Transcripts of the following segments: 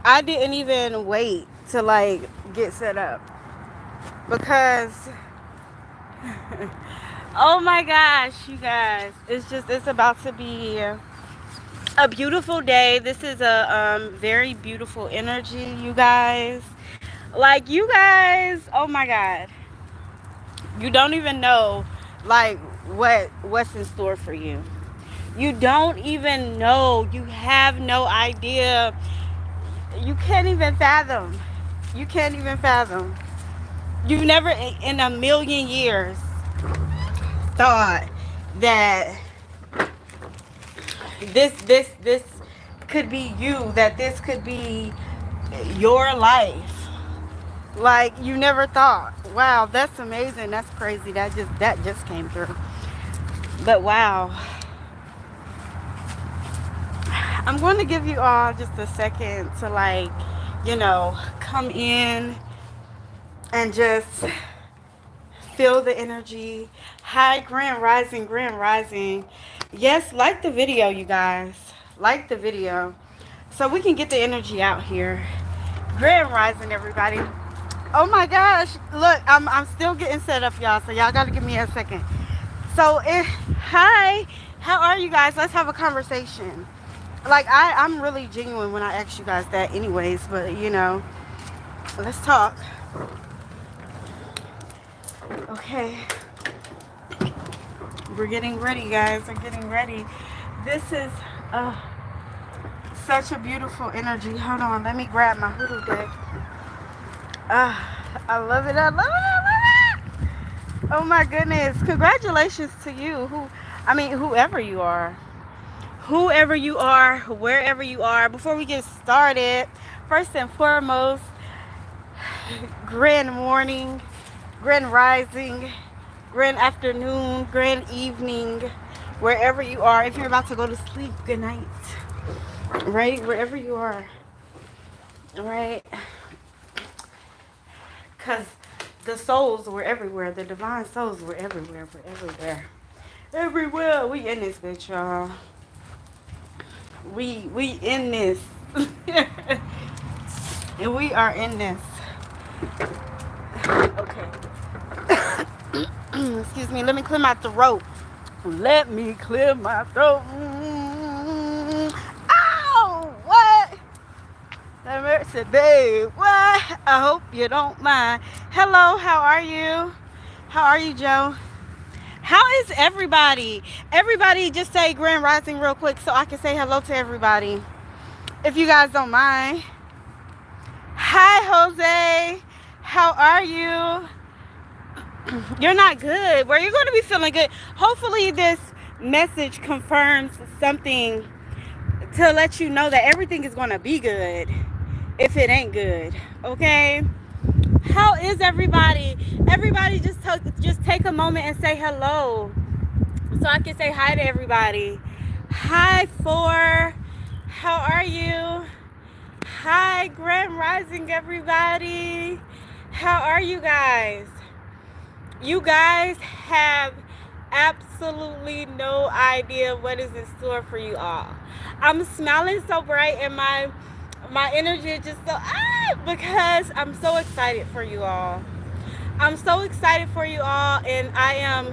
I didn't even wait to like get set up because oh my gosh, you guys, it's about to be a beautiful day. This is a very beautiful energy, you guys. Like you guys, oh my god, you don't even know like what's in store for you. You don't even know. You have no idea. You can't even fathom. You can't even fathom. You've never in a million years thought that this could be you, that this could be your life. Like you never thought. Wow, that's amazing. That's crazy. That just came through. But wow. I'm going to give you all just a second to like, come in and just feel the energy. Hi, Grand Rising, Grand Rising. Yes, like the video, you guys. Like the video. So we can get the energy out here. Grand Rising, everybody. Oh my gosh. Look, I'm still getting set up, y'all. So y'all got to give me a second. So, hi. How are you guys? Let's have a conversation. Like, I'm really genuine when I ask you guys that anyways. But, let's talk. Okay. We're getting ready, guys. We're getting ready. This is such a beautiful energy. Hold on. Let me grab my hoodoo deck. I love it. I love it. I love it. Oh, my goodness. Congratulations to you. Whoever you are. Whoever you are, wherever you are. Before we get started, first and foremost, grand morning, grand rising, grand afternoon, grand evening, wherever you are. If you're about to go to sleep, good night. Right? Wherever you are. Right? Because the souls were everywhere. The divine souls were everywhere. We're everywhere. Everywhere. We in this bitch, y'all. We in this. And we are in this. Okay. Excuse me. Let me clear my throat. Let me clear my throat. Ow! What? Have mercy, babe. What? I hope you don't mind. Hello, how are you? How are you, Joe? How is everybody? Everybody just say Grand Rising real quick so I can say hello to everybody. If you guys don't mind. Hi, Jose. How are you? You're not good. Well, you're going to be feeling good. Hopefully this message confirms something to let you know that everything is going to be good if it ain't good. Okay? How is everybody? Everybody just take a moment and say hello so I can say hi to everybody. Hi, Four. How are you? Hi, Grand Rising, everybody. How are you guys? You guys have absolutely no idea what is in store for you all. I'm smiling so bright and my energy is just so because I'm so excited for you all. I'm so excited for you all, and I am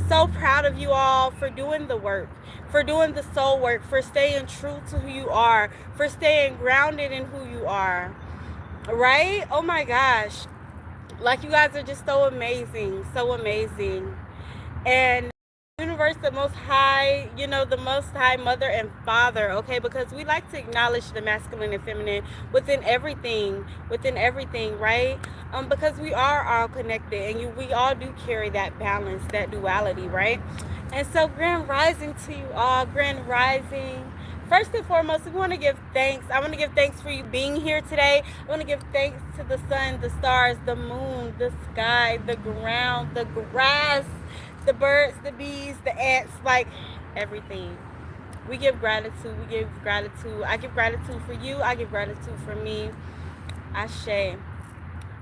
so proud of you all for doing the work, for doing the soul work, for staying true to who you are, for staying grounded in who you are. Right? Oh my gosh. Like, you guys are just so amazing, so amazing. And universe, the most high, the most high mother and father, okay? Because we like to acknowledge the masculine and feminine within everything, right? Because we are all connected, and we all do carry that balance, that duality, right? And so, Grand Rising to you all, Grand Rising. First and foremost, we want to give thanks. I want to give thanks for you being here today. I want to give thanks to the sun, the stars, the moon, the sky, the ground, the grass, the birds, the bees, the ants, like everything. We give gratitude. We give gratitude. I give gratitude for you. I give gratitude for me. Ashe.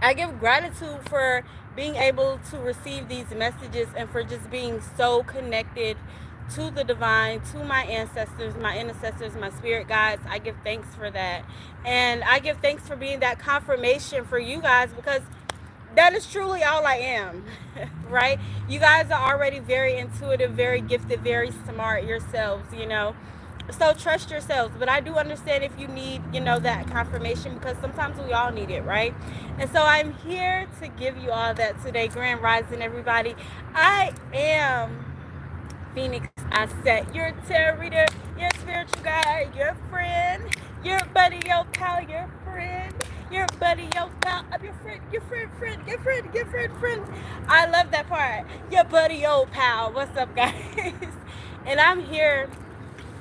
I give gratitude for being able to receive these messages and for just being so connected to the divine, to my ancestors, my intercessors, my spirit guides. I give thanks for that. And I give thanks for being that confirmation for you guys, because that is truly all I am, right? You guys are already very intuitive, very gifted, very smart yourselves, So trust yourselves. But I do understand if you need, that confirmation, because sometimes we all need it, right? And so I'm here to give you all that today. Grand Rising, everybody. I am Phoenix. I set your tarot reader, your spiritual guide, your friend, your buddy, your pal, your friend, your buddy, your pal. I'm your friend, friend. I love that part. Your buddy, old pal. What's up, guys? And I'm here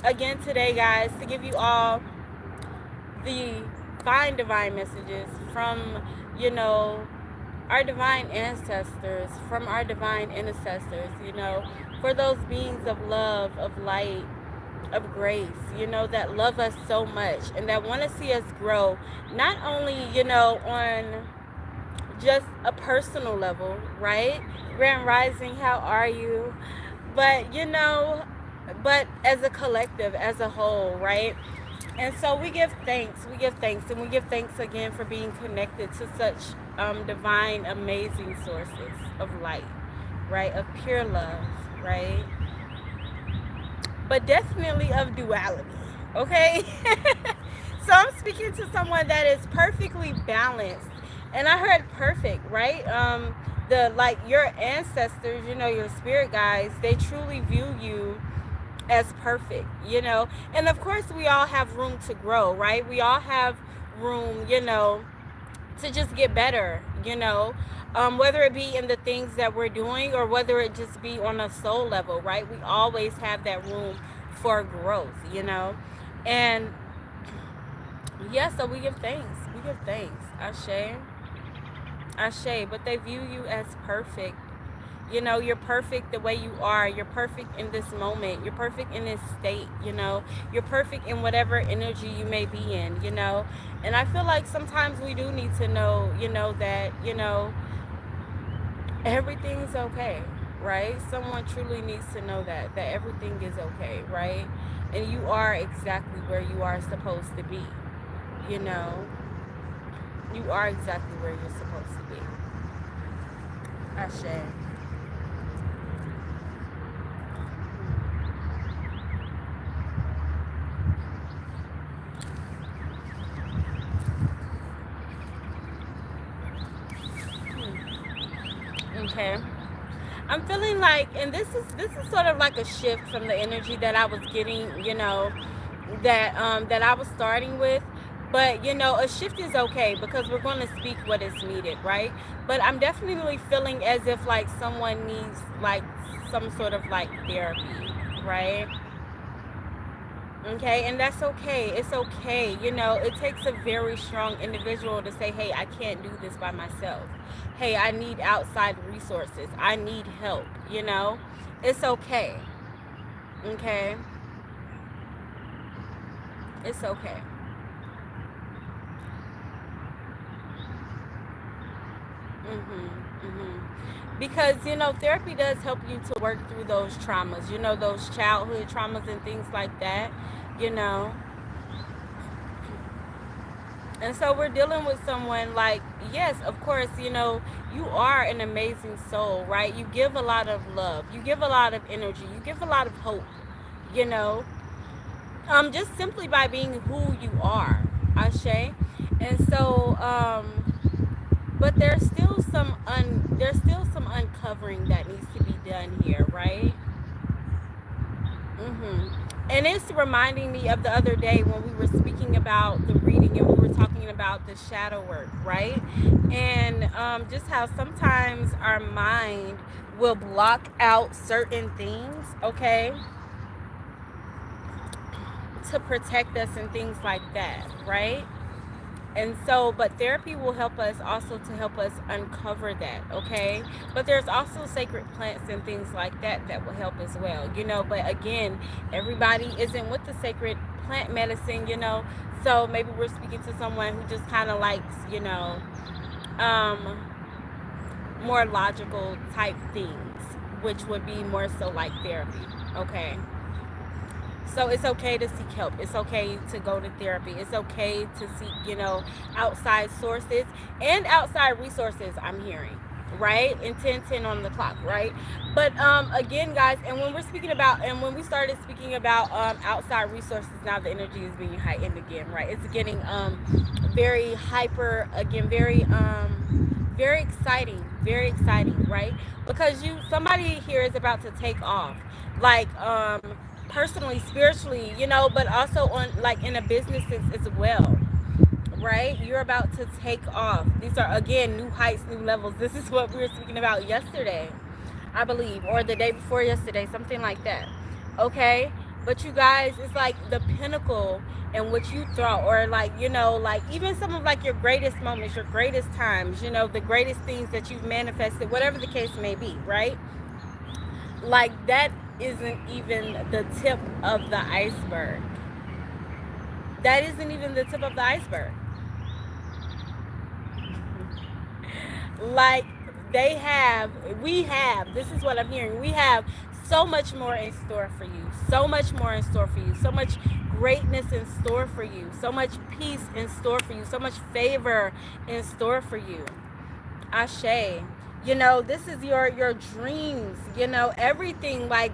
again today, guys, to give you all the divine messages from, our divine ancestors, from our divine intercessors, for those beings of love, of light, of grace, that love us so much and that want to see us grow, not only, on just a personal level, right? Grand Rising, how are you? But, but as a collective, as a whole, right? And so we give thanks, and we give thanks again for being connected to such divine, amazing sources of light, right? Of pure love, right? But definitely of duality, okay? So I'm speaking to someone that is perfectly balanced. And I heard perfect, right? Your ancestors, your spirit guides, they truly view you as perfect, and of course we all have room to grow, right? We all have room, to just get better, whether it be in the things that we're doing or whether it just be on a soul level, right? We always have that room for growth, and yeah, so we give thanks, Ashe, but they view you as perfect. You're perfect the way you are. You're perfect in this moment. You're perfect in this state, You're perfect in whatever energy you may be in, And I feel like sometimes we do need to know, that, everything's okay, right? Someone truly needs to know that everything is okay, right? And you are exactly where you are supposed to be, You are exactly where you're supposed to be. Ashe. Okay. I'm feeling like, and this is sort of like a shift from the energy that I was getting, that I was starting with. But a shift is okay because we're going to speak what is needed, right? But I'm definitely feeling as if like someone needs like some sort of like therapy, right? Okay, and that's okay. It's okay. It takes a very strong individual to say, hey, I can't do this by myself. Hey, I need outside resources. I need help, It's okay. Okay? It's okay. Because, therapy does help you to work through those traumas, those childhood traumas and things like that, you know. And so we're dealing with someone like, yes, of course, you are an amazing soul, right? You give a lot of love. You give a lot of energy. You give a lot of hope, you know. Just simply by being who you are, Ashe. And so, but there's still some uncovering that needs to be done here, right? And it's reminding me of the other day when we were speaking about the reading and we were talking about the shadow work, right? And just how sometimes our mind will block out certain things, okay, to protect us and things like that, right? And so, but therapy will help us also to help us uncover that, okay? But there's also sacred plants and things like that that will help as well, But again, everybody isn't with the sacred plant medicine, So maybe we're speaking to someone who just kind of likes, more logical type things, which would be more so like therapy, Okay. So it's okay to seek help. It's okay to go to therapy. It's okay to seek, outside sources and outside resources, I'm hearing. Right? And 10:10 on the clock, right? But again, guys, and when we started speaking about outside resources, now the energy is being heightened again, right? It's getting very hyper again, very exciting, right? Because somebody here is about to take off, like personally, spiritually, but also on like in a business as well, right? You're about to take off. These are again new heights, new levels. This is what we were speaking about yesterday, I believe, or the day before yesterday, something like that. Okay? But you guys, it's like the pinnacle in which you throw, or like, like even some of like your greatest moments, your greatest times, the greatest things that you've manifested, whatever the case may be, right? Like that isn't even the tip of the iceberg. That isn't even the tip of the iceberg. Like this is what I'm hearing. We have so much more in store for you. So much more in store for you. So much greatness in store for you. So much peace in store for you. So much favor in store for you. Ashe. This is your dreams, everything like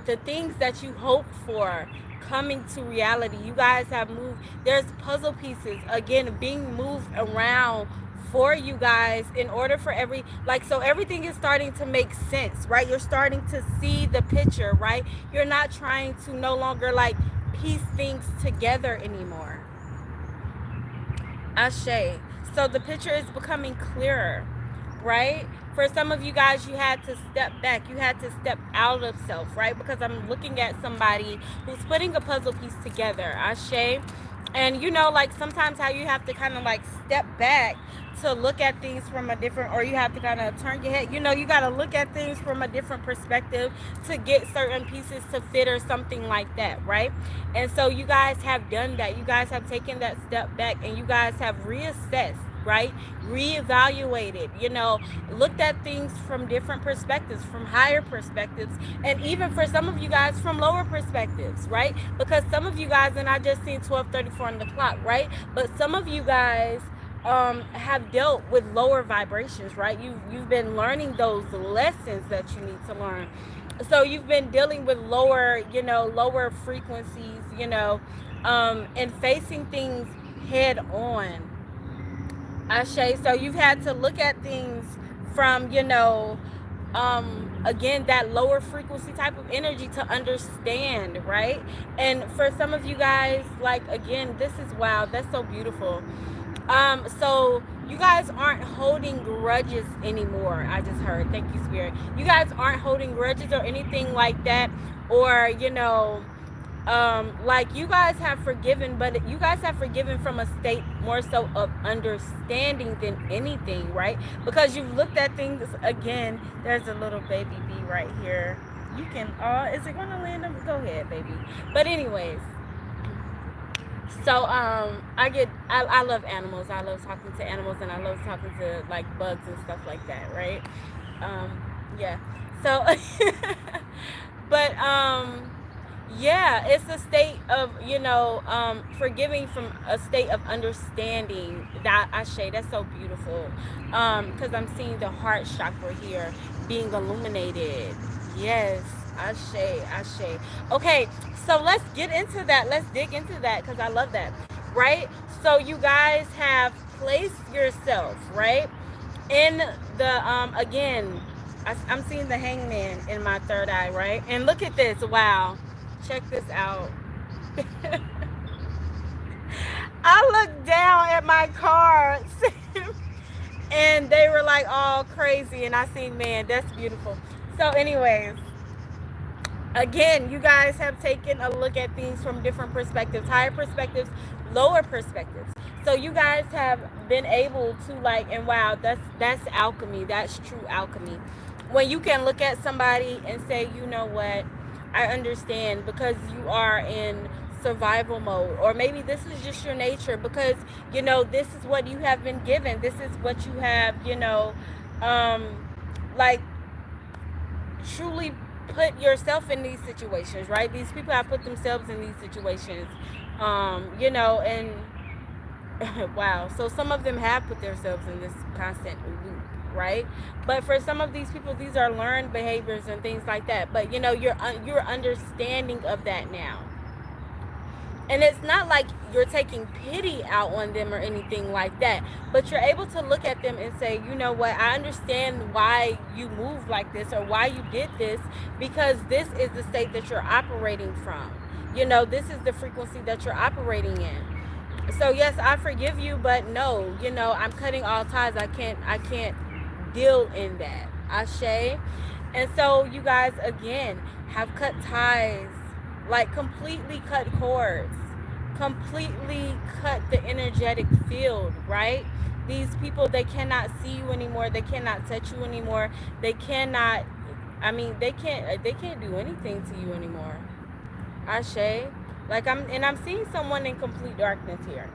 the things that you hope for coming to reality. You guys have moved. There's puzzle pieces again being moved around for you guys in order for so everything is starting to make sense, right? You're starting to see the picture, right? You're not trying to no longer like piece things together anymore. Ashe. So the picture is becoming clearer, right? For some of you guys, you had to step back. You had to step out of self, right? Because I'm looking at somebody who's putting a puzzle piece together. Ashe. And like sometimes how you have to kind of like step back to look at things from a different, or you have to kind of turn your head, you got to look at things from a different perspective to get certain pieces to fit or something like that, right? And so you guys have done that. You guys have taken that step back and you guys have reassessed, right? Reevaluated, looked at things from different perspectives, from higher perspectives, and even for some of you guys from lower perspectives, right? Because some of you guys, and I just seen 12:34 on the clock, right? But some of you guys have dealt with lower vibrations, right? You've been learning those lessons that you need to learn. So you've been dealing with lower frequencies, and facing things head on. Ashe. So you've had to look at things from, again, that lower frequency type of energy to understand, right? And for some of you guys, like, again, this is wow, that's so beautiful. So you guys aren't holding grudges anymore. I just heard. Thank you, Spirit. You guys aren't holding grudges or anything like that, or like you guys have forgiven, but you guys have forgiven from a state more so of understanding than anything, right? Because you've looked at things again. There's a little baby bee right here. You can is it gonna land on? Go ahead, baby. But anyways, so I love animals. I love talking to animals, and I love talking to like bugs and stuff like that, right? Yeah. So but yeah, it's a state of, forgiving from a state of understanding. That Ashe, that's so beautiful. Because I'm seeing the heart chakra here being illuminated. Yes, Ashe. Okay, so let's get into that. Let's dig into that because I love that. Right? So you guys have placed yourself, right? In the, again, I'm seeing the hangman in my third eye, right? And look at this. Wow. Check this out. I looked down at my cards and they were like all crazy, and I seen, man, that's beautiful. So anyways, again, you guys have taken a look at things from different perspectives, higher perspectives, lower perspectives. So you guys have been able to like, and wow, that's alchemy. That's true alchemy. When you can look at somebody and say, you know what, I understand, because you are in survival mode, or maybe this is just your nature, because this is what you have been given, this is what you have like truly put yourself in these situations, right? These people have put themselves in these situations, and wow. So some of them have put themselves in this constant loop, right? But for some of these people, these are learned behaviors and things like that. But you're understanding of that now. And it's not like you're taking pity out on them or anything like that, but you're able to look at them and say, you know what, I understand why you move like this or why you did this, because this is the state that you're operating from. This is the frequency that you're operating in. So yes, I forgive you, but no, I'm cutting all ties. I can't deal in that. Ashe. And so you guys, again, have cut ties, like completely cut cords, completely cut the energetic field, right? These people, they cannot see you anymore. They cannot touch you anymore. They cannot, they can't do anything to you anymore. Ashe. Like I'm seeing someone in complete darkness here.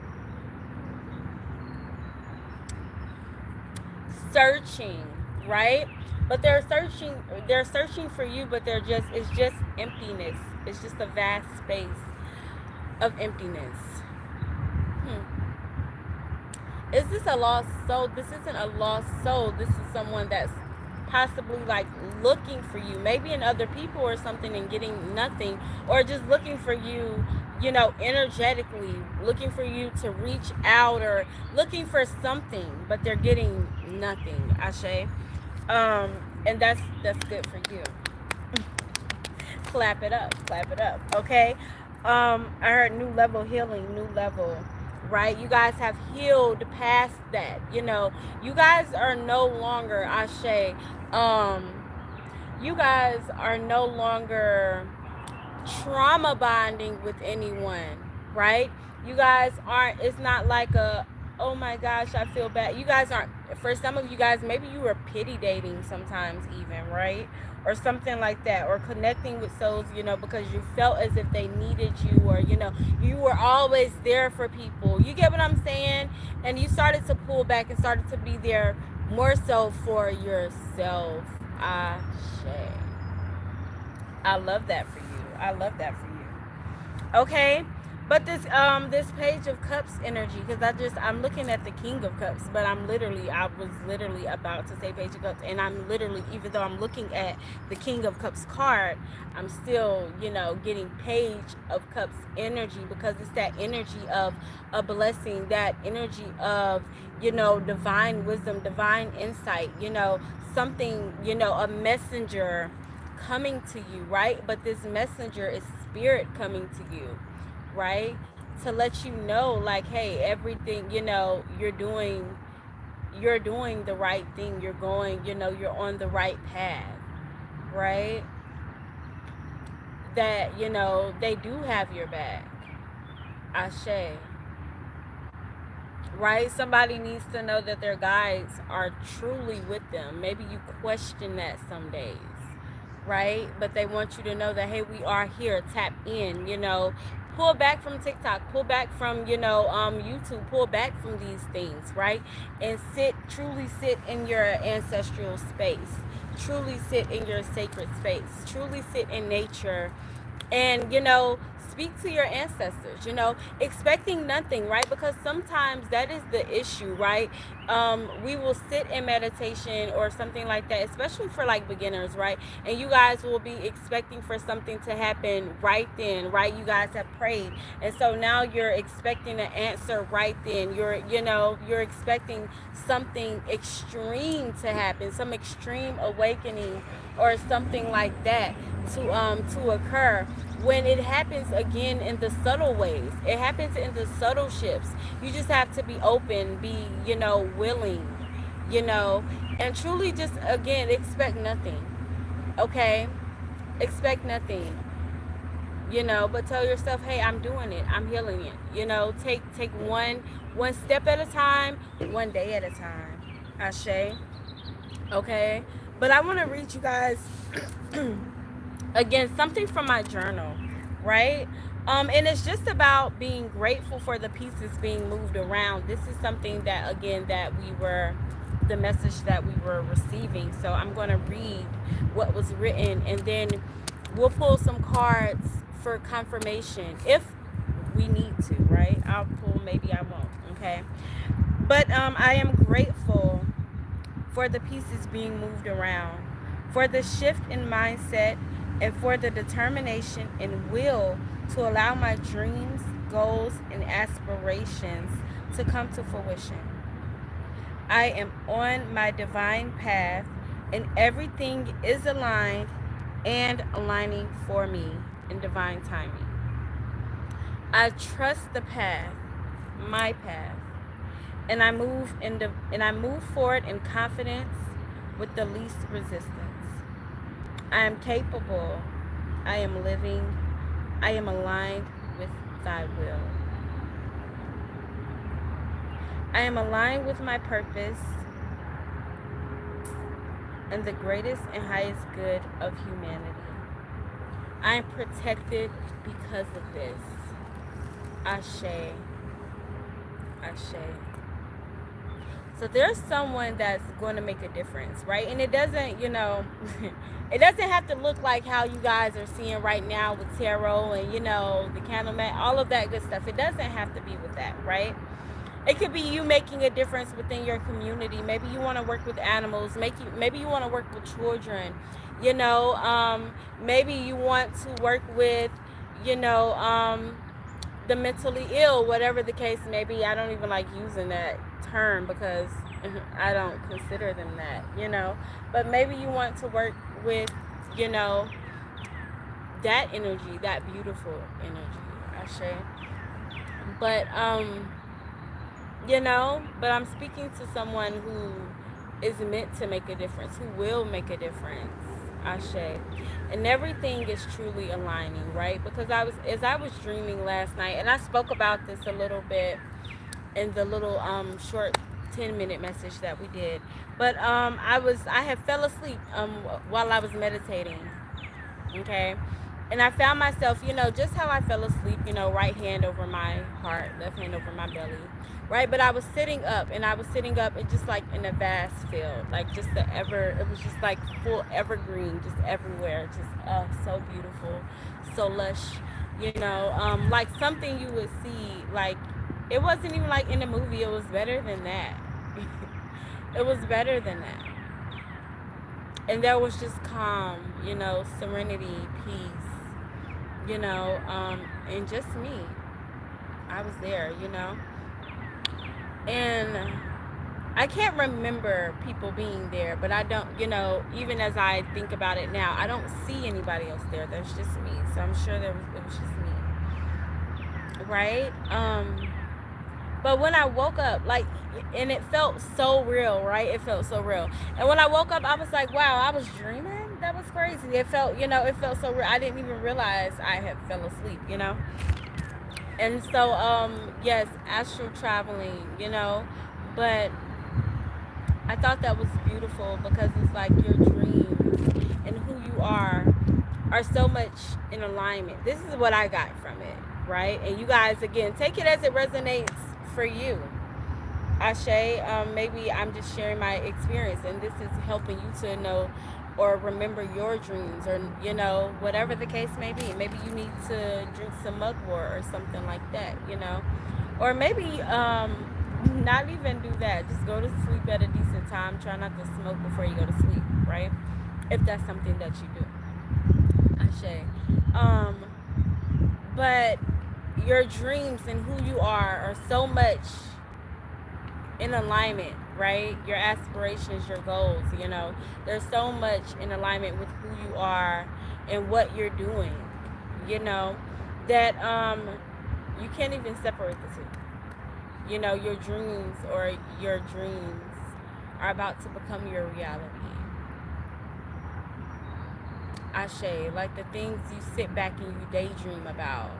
Searching, right? But they're searching for you, but it's just emptiness. It's just a vast space of emptiness. Is this a lost soul? This isn't a lost soul. This is someone that's possibly like looking for you, maybe in other people or something, and getting nothing, or just looking for you, energetically looking for you to reach out, or looking for something, but they're getting nothing. Ashe. And that's good for you. Clap it up, okay? I heard new level healing, new level, right? You guys have healed past that. You guys are no longer, Ashe, you guys are no longer trauma bonding with anyone, right? You guys aren't, it's not like oh my gosh, I feel bad. You guys aren't, for some of you guys, maybe you were pity dating sometimes even, right? Or something like that, or connecting with souls, because you felt as if they needed you, or, you were always there for people. You get what I'm saying? And you started to pull back and started to be there more so for yourself. Ashe. I love that for you. Okay? But this Page of Cups energy, because I'm looking at the King of Cups, but I was literally about to say Page of Cups, and I'm literally, even though I'm looking at the King of Cups card, I'm still, getting Page of Cups energy, because it's that energy of a blessing, that energy of, divine wisdom, divine insight, something, a messenger coming to you, right? But this messenger is spirit coming to you, right? To let you know, like, hey, everything, you're doing the right thing. You're going, you're on the right path, right? That, they do have your back. Ashe. Right? Somebody needs to know that their guides are truly with them. Maybe you question that some days, right? But they want you to know that, hey, we are here. Tap in, pull back from TikTok, pull back from, YouTube, pull back from these things, right? And truly sit in your ancestral space, truly sit in your sacred space, truly sit in nature, and, speak to your ancestors, expecting nothing, right? Because sometimes that is the issue, right? We will sit in meditation or something like that, especially for like beginners, right? And you guys will be expecting for something to happen right then, right? You guys have prayed, and so now you're expecting an answer right then. You're expecting something extreme to happen, some extreme awakening or something like that to occur. When it happens again in the subtle ways, it happens in the subtle shifts. You just have to be open, be, willing, and truly just, again, expect nothing. Okay? Expect nothing. But tell yourself, hey, I'm doing it. I'm healing it. Take one step at a time, one day at a time. Ashe. Okay? But I want to read you guys again, something from my journal, right? And it's just about being grateful for the pieces being moved around. This is something that, again, that we were the message that we were receiving. So I'm going to read what was written, and then we'll pull some cards for confirmation if we need to, right? I'll pull, maybe I won't, okay? But I am grateful for the pieces being moved around, for the shift in mindset, and for the determination and will to allow my dreams, goals, and aspirations to come to fruition. I am on my divine path, and everything is aligned and aligning for me in divine timing. I trust the path, my path, and I move forward in confidence with the least resistance. I am capable. I am living. I am aligned with thy will. I am aligned with my purpose and the greatest and highest good of humanity. I am protected because of this. Ashe. Ashe. So there's someone that's going to make a difference, right? And it doesn't, it doesn't have to look like how you guys are seeing right now with tarot and, the candlemat, all of that good stuff. It doesn't have to be with that, right? It could be you making a difference within your community. Maybe you want to work with animals. Maybe you want to work with children. Maybe you want to work with, the mentally ill, whatever the case may be. I don't even like using that term because I don't consider them that, But maybe you want to work with, that energy, that beautiful energy, Ashe. But, but I'm speaking to someone who is meant to make a difference, who will make a difference, Ashe. And everything is truly aligning, right? Because as I was dreaming last night, and I spoke about this a little bit in the little short 10-minute message that we did. But I had fell asleep while I was meditating. Okay? And I found myself, just how I fell asleep, right hand over my heart, left hand over my belly, right? But I was sitting up, and just like in a vast field, like it was just like full evergreen, just everywhere, just so beautiful, so lush, like something you would see, like it wasn't even like in a movie, it was better than that. It was better than that. And there was just calm, serenity, peace. And just me. I was there, And I can't remember people being there, but I don't, even as I think about it now, I don't see anybody else there. There's just me. So I'm sure it was just me. Right? But when I woke up, and it felt so real, right? It felt so real. And when I woke up, I was like, wow, I was dreaming? That was crazy. It felt so real. I didn't even realize I had fell asleep, And so, yes, astral traveling, But I thought that was beautiful because it's like your dreams and who you are so much in alignment. This is what I got from it, right? And you guys, again, take it as it resonates for you. Ashe, maybe I'm just sharing my experience, and this is helping you to know or remember your dreams, or whatever the case may be. Maybe you need to drink some mugwort or something like that, or maybe not even do that. Just go to sleep at a decent time. Try not to smoke before you go to sleep, right? If that's something that you do. Ashe. But your dreams and who you are so much in alignment, right? Your aspirations, your goals, there's so much in alignment with who you are and what you're doing, that you can't even separate the two. Your dreams are about to become your reality. Ashe, like the things you sit back and you daydream about,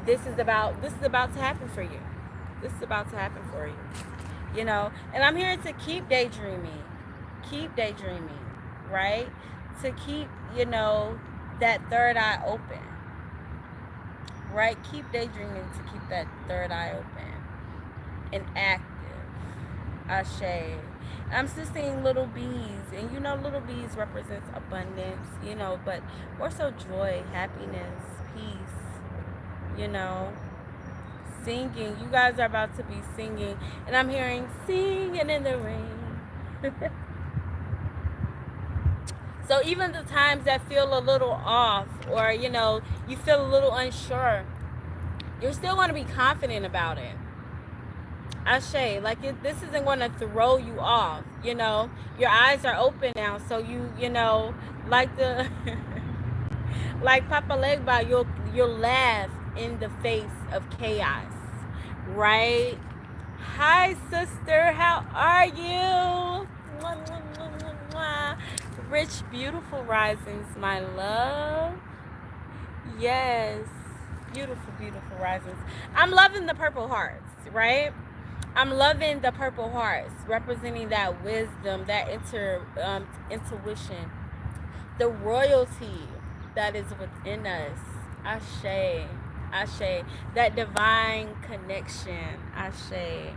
this is about to happen for you. This is about to happen for you, And I'm here to keep daydreaming, right? To keep, that third eye open, right? Keep daydreaming to keep that third eye open and active, Ashe. I'm still seeing little bees, and little bees represents abundance, but more so joy, happiness, peace, you know, singing. You guys are about to be singing, and I'm hearing singing in the rain. So even the times that feel a little off, or you feel a little unsure, you're still going to be confident about it. Ashe, like this isn't going to throw you off. Your eyes are open now, so like the like Papa Legba, you'll laugh in the face of chaos, right? Hi, sister, how are you? Mwah, mwah, mwah, mwah, mwah. Rich, beautiful risings, my love. Yes, beautiful, beautiful risings. I'm loving the purple hearts, right? I'm loving the purple hearts, representing that wisdom, that intuition, the royalty that is within us. Ashe, Ashe, that divine connection. Ashe,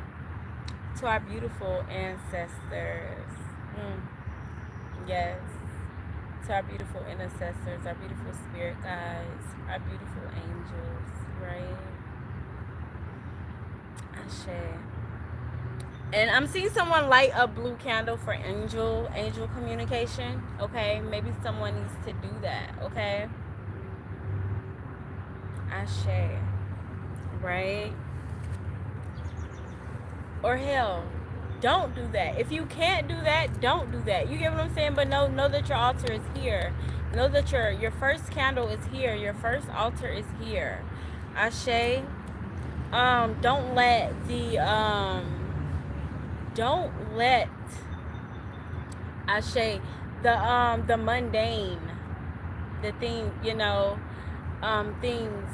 to our beautiful ancestors. Yes, to our beautiful intercessors, our beautiful spirit guides, our beautiful angels, right? Ashe. And I'm seeing someone light a blue candle for angel communication. Okay, maybe someone needs to do that. Okay, Ashe, right? Or hell, don't do that. If you can't do that, don't do that. You get what I'm saying? But know that your altar is here. Know that your first candle is here. Your first altar is here. Ashe. Don't let Ashe, the mundane, the thing, things,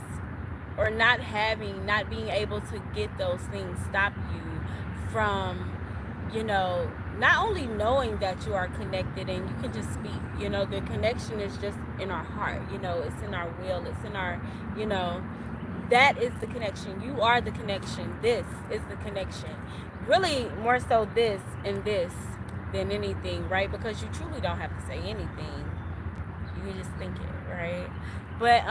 or not being able to get those things stop you from, not only knowing that you are connected and you can just speak, the connection is just in our heart, it's in our will, it's in our, that is the connection. You are the connection. This is the connection. Really, more so this and this than anything, right? Because you truly don't have to say anything. You can just think it, right? But,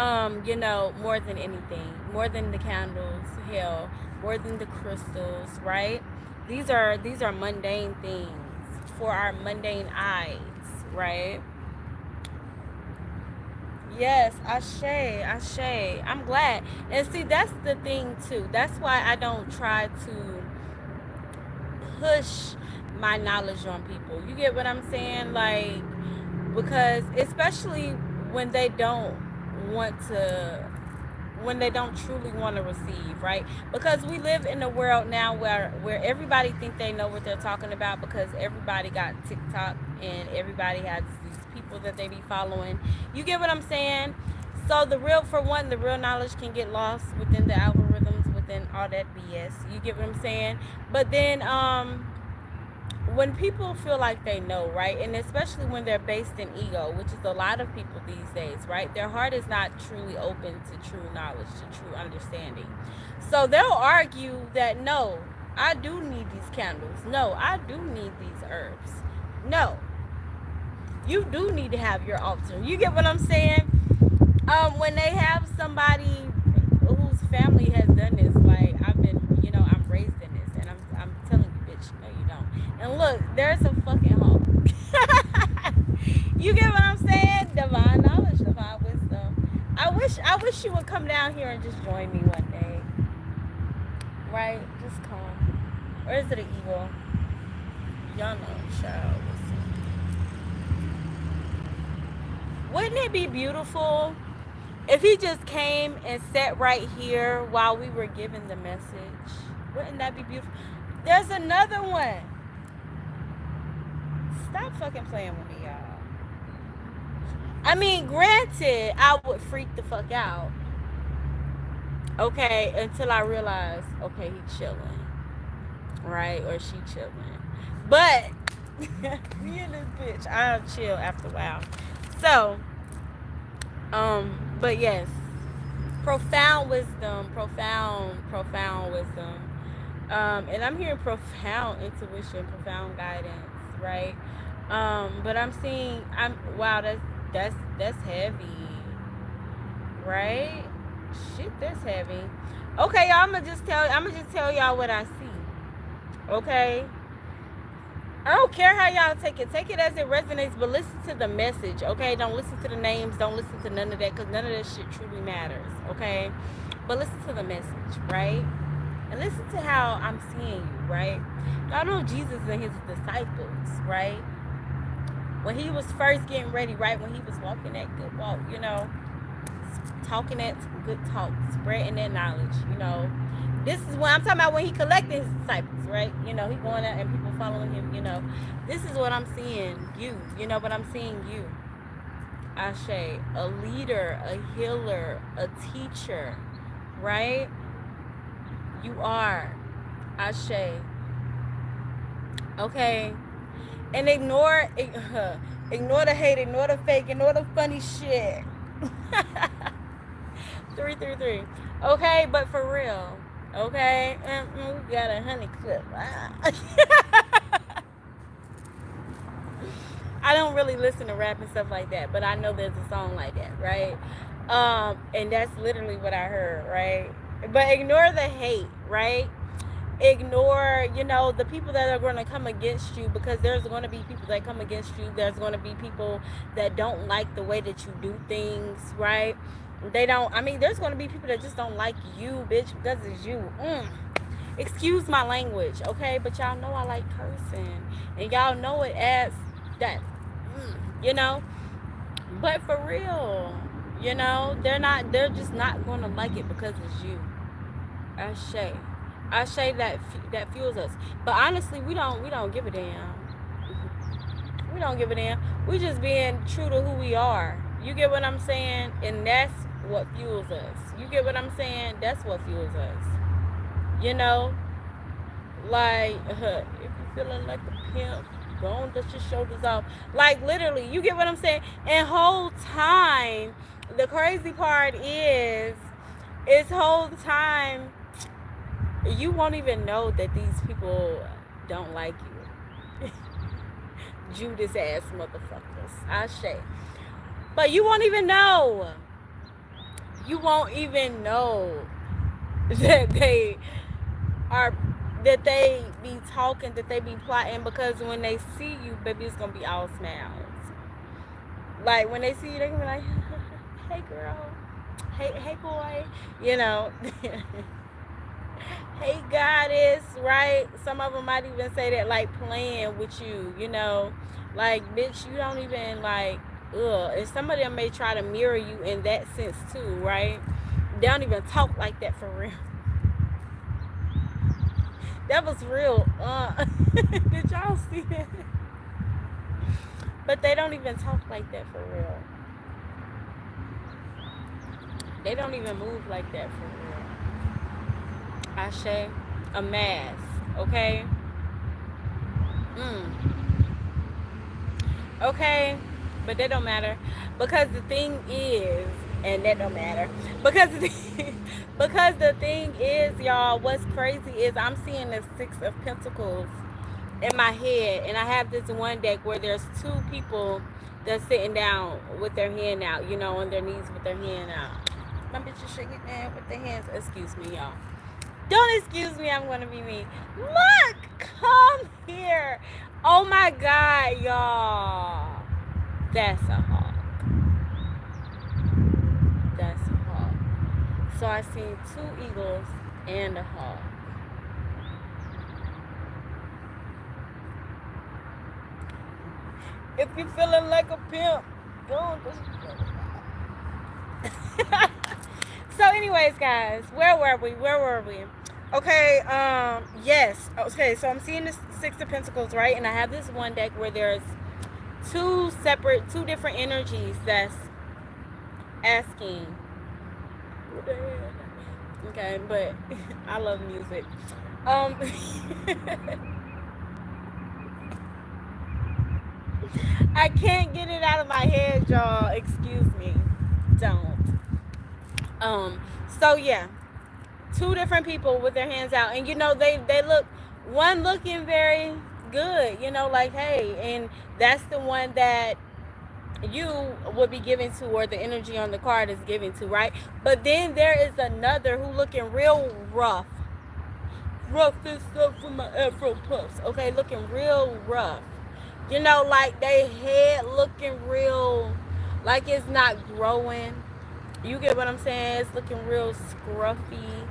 more than anything, more than the candles, hell, more than the crystals, right? These are mundane things for our mundane eyes, right? Yes, Ashe. I'm glad. And see, that's the thing too. That's why I don't try to push my knowledge on people. You get what I'm saying? Like, because especially when they don't truly want to receive, right? Because we live in a world now where everybody think they know what they're talking about, because everybody got TikTok and everybody has these people that they be following. You get what I'm saying? So the real knowledge can get lost within the algorithms, within all that BS. You get what I'm saying? But then when people feel like they know, right, and especially when they're based in ego, which is a lot of people these days, right, their heart is not truly open to true knowledge, to true understanding. So they'll argue that, no, I do need these candles. No, I do need these herbs. No, you do need to have your altar. You get what I'm saying? When they have somebody whose family has done this, like I'm raised in this, and I'm telling you, bitch, no, you don't. And look, there's a fucking hole. You get what I'm saying? Divine knowledge, divine wisdom. I wish you would come down here and just join me one day. Right? Just come. Or is it an eagle? Y'all know, child. Wouldn't it be beautiful if he just came and sat right here while we were giving the message? Wouldn't that be beautiful? There's another one. Stop fucking playing with me, y'all. I mean, granted, I would freak the fuck out. Okay, until I realize, okay, he chilling. Right? Or she chilling. But, me and this bitch, I'll chill after a while. So, but yes, profound wisdom, profound wisdom. And I'm hearing profound intuition, profound guidance, right? But I'm seeing, wow, that's heavy, right? Shit, that's heavy. Okay, y'all, I'm gonna just tell y'all what I see. Okay, I don't care how y'all take it. Take it as it resonates, but listen to the message, okay? Don't listen to the names. Don't listen to none of that, because none of that shit truly matters, okay? But listen to the message, right? And listen to how I'm seeing you, right? Y'all know Jesus and his disciples, right? When he was first getting ready, right? When he was walking that good walk, talking that good talk, spreading that knowledge, This is what I'm talking about, when he collected his disciples, right? He going out and people following him. This is what I'm seeing but I'm seeing you. Ashe, a leader, a healer, a teacher, right? You are. Ashe. Okay. And ignore the hate, ignore the fake, ignore the funny shit. 333. Okay, but for real. Okay, we got a honey clip. I don't really listen to rap and stuff like that, but I know there's a song like that, right? And that's literally what I heard, right? But ignore the hate, right? Ignore, the people that are going to come against you, because there's going to be people that come against you. There's going to be people that don't like the way that you do things, right? There's going to be people that just don't like you, bitch, because it's you. Excuse my language, okay? But y'all know I like cursing, and y'all know it as that, But for real, they're just not going to like it because it's you. Ashe, that fuels us. But honestly, we don't give a damn. We don't give a damn. We just being true to who we are. You get what I'm saying? And that's what fuels us. You get what I'm saying? That's what fuels us. Like, if you're feeling like a pimp, don't dust your shoulders off. Like, literally, you get what I'm saying? And whole time, the crazy part is whole time, you won't even know that these people don't like you. Judas ass motherfuckers. Ashe. But you won't even know. You won't even know that they be talking, that they be plotting, because when they see you, baby, it's gonna be all smiles. Like, when they see you, they gonna be like, hey girl, hey boy, hey goddess, right? Some of them might even say that, like, playing with you, like, bitch, you don't even, like, and some of them may try to mirror you in that sense too, right? They don't even talk like that for real. That was real. Did y'all see that? But they don't even talk like that for real. They don't even move like that for real. Ashe, a mask, okay? Okay, but that don't matter, because the thing is, and that don't matter, because the thing is, y'all, what's crazy is I'm seeing the Six of Pentacles in my head, and I have this one deck where there's two people that's sitting down with their hand out, on their knees with their hand out. My bitch is shaking down with their hands. Excuse me, y'all. Don't excuse me, I'm gonna be me. Look, come here. Oh my God, y'all. That's a hawk. That's a hawk. So I seen two eagles and a hawk. If you're feeling like a pimp, don't just. So anyways, guys, where were we? Okay, yes. Okay, so I'm seeing this Six of Pentacles, right? And I have this one deck where there's two different energies that's asking. Okay, but I love music. I can't get it out of my head, y'all. Excuse me. Don't. So yeah. Two different people with their hands out, and they look, one looking very good, like, hey, and that's the one that you would be given to, or the energy on the card is given to, right? But then there is another who looking real rough and stuff with my afro puffs, okay, looking real rough, like they head looking real, like it's not growing. You get what I'm saying? It's looking real scruffy.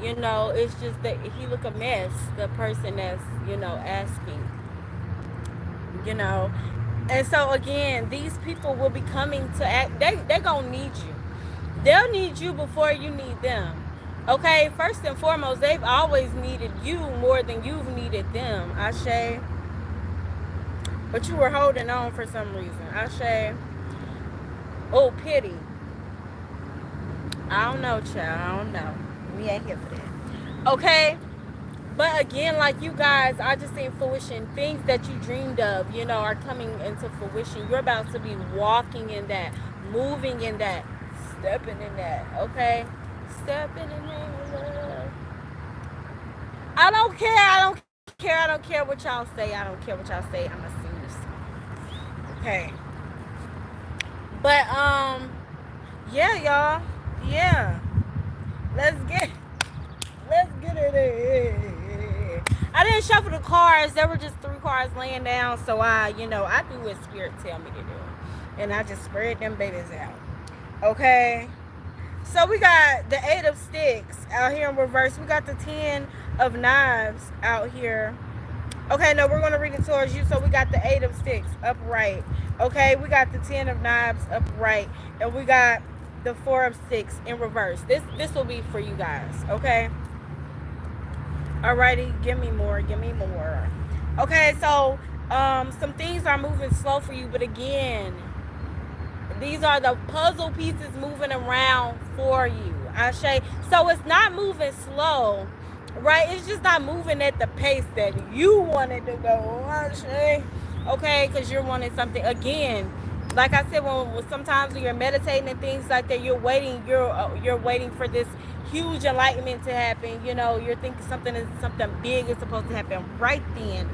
It's just that he look a mess, the person that's, asking. You know. And so again, these people will be coming to act, they gonna need you. They'll need you before you need them. Okay, first and foremost, they've always needed you more than you've needed them. Ashe. But you were holding on for some reason. Ashe. Oh, pity. I don't know, child. I don't know. We ain't here for that. Okay? But again, like you guys, I just seen fruition. Things that you dreamed of, are coming into fruition. You're about to be walking in that, moving in that, stepping in that, okay? Stepping in that. I don't care. I don't care what y'all say. I don't care what y'all say. I'm going to sing this song. Okay. But, yeah, y'all. Yeah. Let's get it. I didn't shuffle the cards. There were just 3 cards laying down. So I do what spirit tell me to do. And I just spread them babies out. Okay. So we got the 8 of sticks out here in reverse. We got the 10 of knives out here. Okay, no, we're going to read it towards you. So we got the 8 of sticks upright. Okay, we got the 10 of knives upright. And we got the 4 of sticks in reverse. This will be for you guys. Okay. Alrighty, give me more. Okay, so some things are moving slow for you, but again, these are the puzzle pieces moving around for you. Ashe. So it's not moving slow, right? It's just not moving at the pace that you wanted to go. Ashe. Okay, because you're wanting something again. Like I said, when sometimes when you're meditating and things like that, you're waiting for this huge enlightenment to happen. You're thinking something big is supposed to happen right then,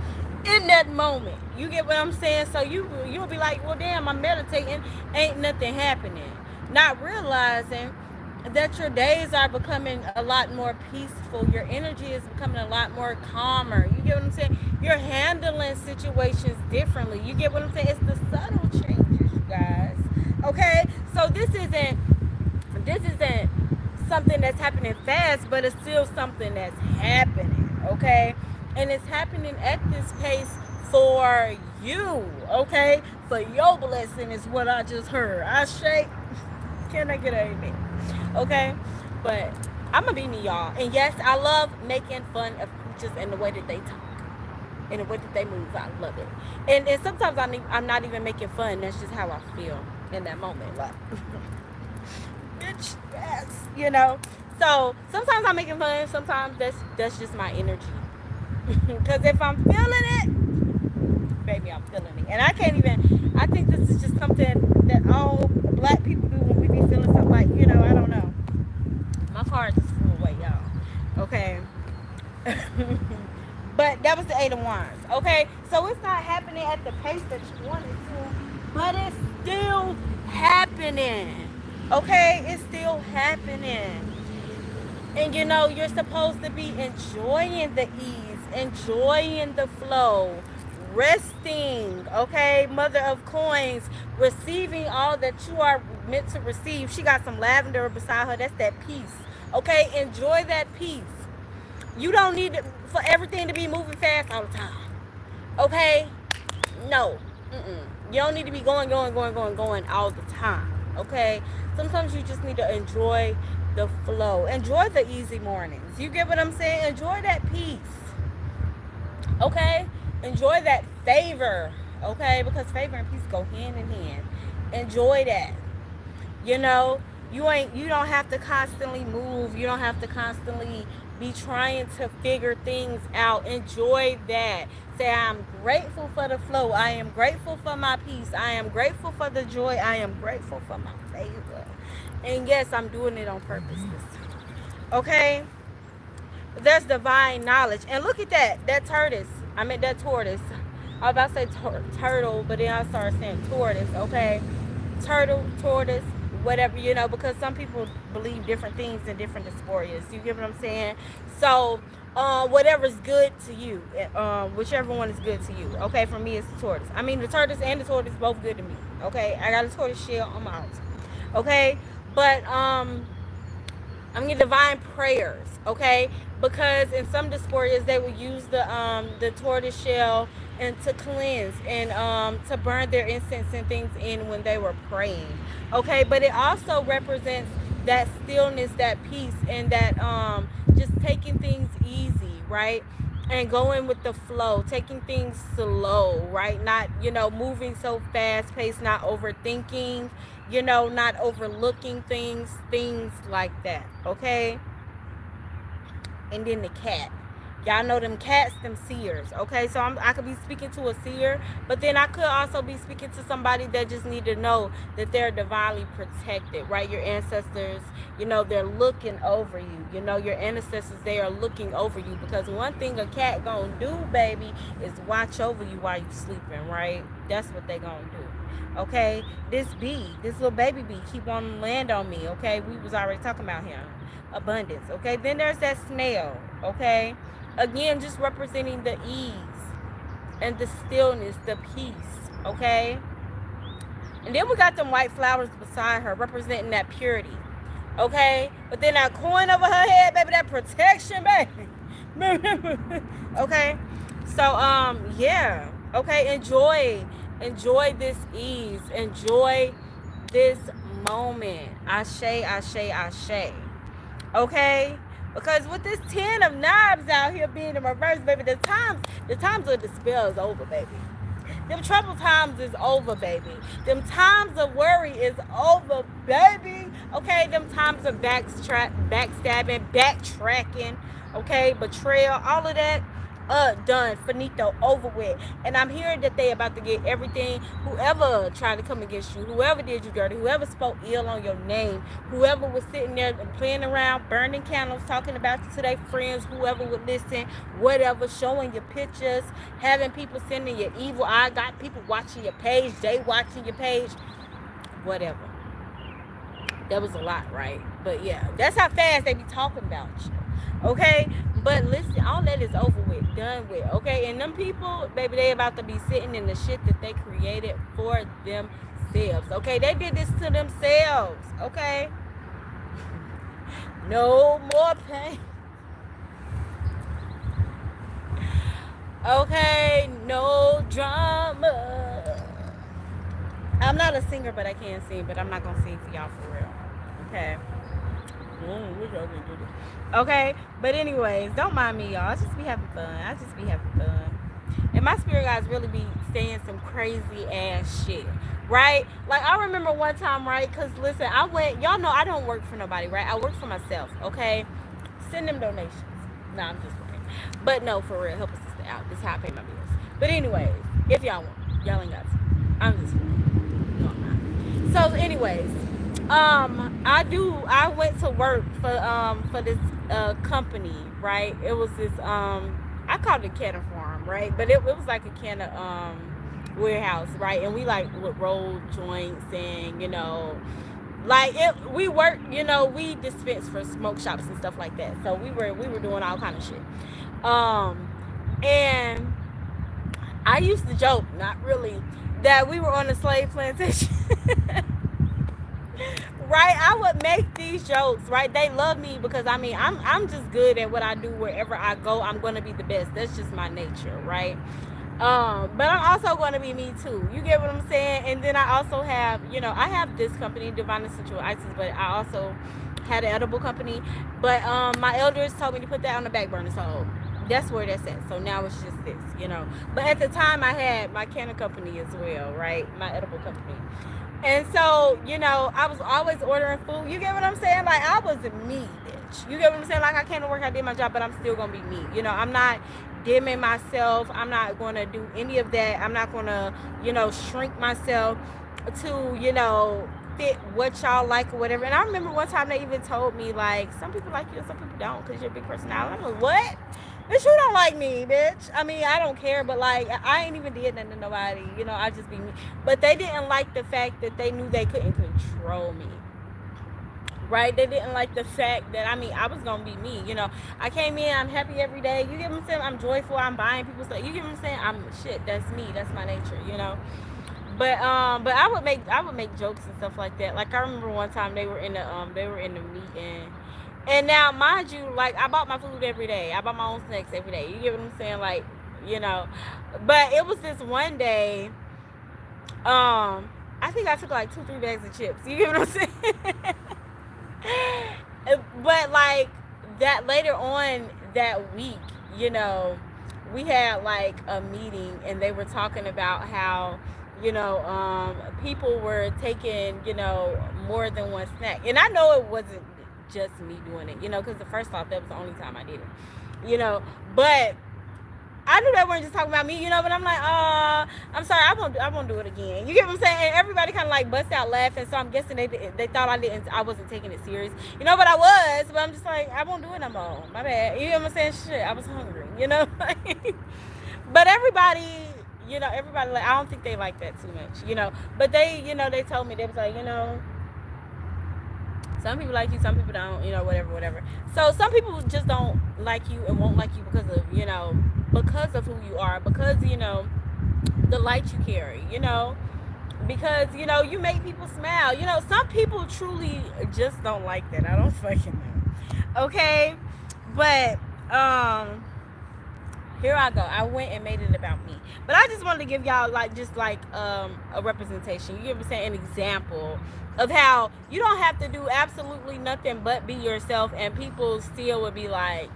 in that moment. You get what I'm saying? So you'll be like, well, damn, I'm meditating, ain't nothing happening. Not realizing that your days are becoming a lot more peaceful. Your energy is becoming a lot more calmer. You get what I'm saying? You're handling situations differently. You get what I'm saying? It's the subtle changes, you guys. Okay? So this isn't something that's happening fast, but it's still something that's happening. Okay? And it's happening at this pace for you. Okay? For your blessing is what I just heard. I shake. Can I get an amen? Okay, but I'm gonna be me, y'all. And yes, I love making fun of creatures and the way that they talk and the way that they move. I love it. And sometimes I'm not even making fun. That's just how I feel in that moment. Like, bitch, yes, So sometimes I'm making fun. Sometimes that's just my energy. Because if I'm feeling it, baby, I'm feeling it. And I can't even. I think this is just something that all black people do when we be feeling something like, I don't know. My card just flew away, y'all. Okay. But that was the 8 of Wands. Okay. So it's not happening at the pace that you wanted to, but it's still happening. Okay. It's still happening. And you're supposed to be enjoying the ease, enjoying the flow, resting, okay? Mother of coins, receiving all that you are meant to receive. She got some lavender beside her. That's that peace, okay? Enjoy that peace. You don't need for everything to be moving fast all the time, okay? No. You don't need to be going all the time, okay? Sometimes you just need to enjoy the flow. Enjoy the easy mornings. You get what I'm saying? Enjoy that peace, okay? Enjoy that favor, okay? Because favor and peace go hand in hand. Enjoy that. You don't have to constantly move. You don't have to constantly be trying to figure things out. Enjoy that. Say, I'm grateful for the flow. I am grateful for my peace. I am grateful for the joy. I am grateful for my favor. And yes, I'm doing it on purpose this time. Okay? There's divine knowledge. And look at that tortoise. I meant that tortoise. I was about to say turtle, but then I started saying tortoise, okay? Turtle, tortoise, whatever, because some people believe different things in different dysphoриas. You get what I'm saying? So, whatever's good to you, whichever one is good to you. Okay, for me, it's the tortoise. I mean, the tortoise and the tortoise both good to me. Okay, I got a tortoise shell on my house. Okay, but I'm getting divine prayers, okay? Because in some dysphorias they will use the tortoise shell and to cleanse and to burn their incense and things in when they were praying, okay? But it also represents that stillness, that peace, and that just taking things easy, right? And going with the flow, taking things slow, right? Not, moving so fast paced, not overthinking, not overlooking things like that, okay? And then the cat. Y'all know them cats, them seers, okay? So I could be speaking to a seer, but then I could also be speaking to somebody that just need to know that they're divinely protected, right? Your ancestors, they're looking over you. Your ancestors, they are looking over you, because one thing a cat gonna do, baby, is watch over you while you sleeping, right? That's what they gonna do, okay? This little baby bee, keep on land on me, okay? We was already talking about him. Abundance, okay? Then there's that snail, okay? Again, just representing the ease and the stillness, the peace, okay? And then we got them white flowers beside her, representing that purity, okay? But then that coin over her head, baby, that protection, baby. Okay? So, yeah. Okay, enjoy this ease. Enjoy this moment. Ashe, ashe, ashe. Okay? Because with this 10 of knives out here being in reverse, baby, the times of despair is over, baby. Them troubled times is over, baby. Them times of worry is over, baby. Okay, them times of backstabbing, backtracking, okay, betrayal, all of that, done, finito, over with. And I'm hearing that they about to get everything. Whoever tried to come against you, whoever did you dirty, whoever spoke ill on your name, whoever was sitting there and playing around, burning candles, talking about you to their friends, whoever would listen, whatever, showing your pictures, having people sending you evil eye, got people watching your page, they watching your page, whatever. That was a lot, right? But yeah, that's how fast they be talking about you. Okay? But listen, all that is over with, done with, okay? And them people, baby, they about to be sitting in the shit that they created for themselves, okay? They did this to themselves, okay? No more pain. Okay, no drama. I'm not a singer, but I can sing, but I'm not gonna sing for y'all for real, okay? Okay, but anyways, don't mind me, y'all. I just be having fun. And my spirit guys really be saying some crazy ass shit, right? Like, I remember one time, right? Because listen, y'all know I don't work for nobody, right? I work for myself, okay? Send them donations. Nah, I'm just playing. But no, for real, help a sister out. This is how I pay my bills. But anyways, if y'all want, y'all ain't got to. I'm just playing. No, I'm not. So anyways, I went to work for this company, right? It was this I called it a canner farm, right? But it was like a canner warehouse, right? And we like would roll joints and we work, we dispense for smoke shops and stuff like that. So we were doing all kind of shit. And I used to joke, not really, that we were on a slave plantation. Right, I would make these jokes, right? They love me because I'm just good at what I do. Wherever I go, I'm gonna be the best. That's just my nature, right? But I'm also gonna be me too. You get what I'm saying? And then I also have, I have this company, Divine Essential Ices, but I also had an edible company. But my elders told me to put that on the back burner, so that's where that's at. So now it's just this, But at the time, I had my canner company as well, right? My edible company. And so, I was always ordering food. You get what I'm saying? Like, I was me, bitch. You get what I'm saying? Like, I came to work, I did my job, but I'm still going to be me. I'm not dimming myself. I'm not going to do any of that. I'm not going to, shrink myself to, fit what y'all like or whatever. And I remember one time they even told me, like, some people like you and some people don't because you're a big personality. I'm like, what? Bitch, you don't like me, bitch. I mean, I don't care, but like, I ain't even did nothing to nobody. I just be me. But they didn't like the fact that they knew they couldn't control me. Right? They didn't like the fact that, I mean, I was going to be me. I came in, I'm happy every day. You get what I'm saying? I'm joyful. I'm buying people stuff. You get what I'm saying? I'm shit. That's me. That's my nature, But I would make jokes and stuff like that. Like I remember one time they were in the meeting, and now mind you, like I bought my food every day. I bought my own snacks every day. You get what I'm saying? Like but it was this one day. I think I took like 2-3 bags of chips. You get what I'm saying? But like that later on that week, we had like a meeting and they were talking about how people were taking, more than one snack. And I know it wasn't just me doing it, because the first off, that was the only time I did it, but I knew they weren't just talking about me, but I'm like, I'm sorry, I won't do it again. You get what I'm saying? And everybody kind of like bust out laughing, so I'm guessing they thought I wasn't taking it serious, but I was, but I'm just like, I won't do it no more. My bad. You know what I'm saying? Shit, I was hungry, But everybody, everybody, like, I don't think they like that too much, But they, they told me, they was like, some people like you, some people don't, whatever. So some people just don't like you and won't like you because of who you are, because, the light you carry, because, you make people smile. Some people truly just don't like that. I don't fucking know. Okay? But, here I go. I went and made it about me. But I just wanted to give y'all a representation. You get what I'm saying? An example of how you don't have to do absolutely nothing but be yourself, and people still would be like,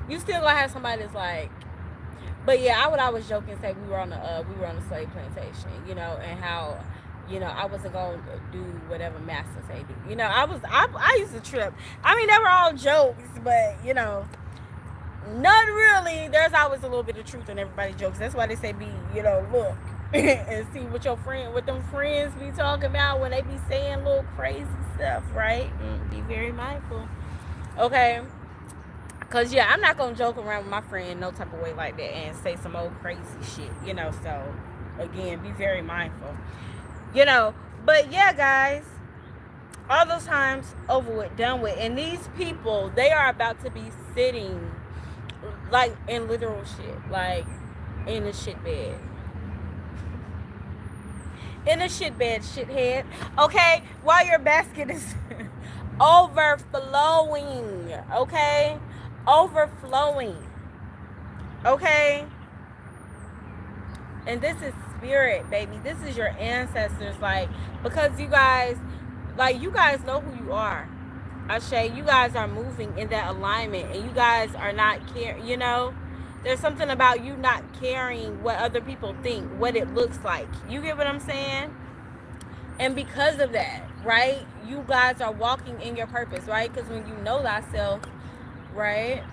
you still gonna have somebody that's like. But yeah, I would always joke and say we were on a slave plantation, and how, I wasn't gonna do whatever master say do. I used to trip. I mean, they were all jokes, but not really. There's always a little bit of truth in everybody's jokes. That's why they say be, look and see what them friends be talking about when they be saying little crazy stuff, right? Be very mindful. Okay? Because, yeah, I'm not going to joke around with my friend no type of way like that and say some old crazy shit, So, again, be very mindful. But, yeah, guys, all those times over with, done with. And these people, they are about to be sitting like in literal shit, like in a shit bed. In a shit bed, shithead. Okay? While your basket is overflowing. Okay? Overflowing. Okay? And this is spirit, baby. This is your ancestors. Like, because you guys know who you are. Ashe, you guys are moving in that alignment, and you guys are not caring, there's something about you not caring what other people think, what it looks like. You get what I'm saying? And because of that, right, you guys are walking in your purpose, right? Because when you know thyself, right,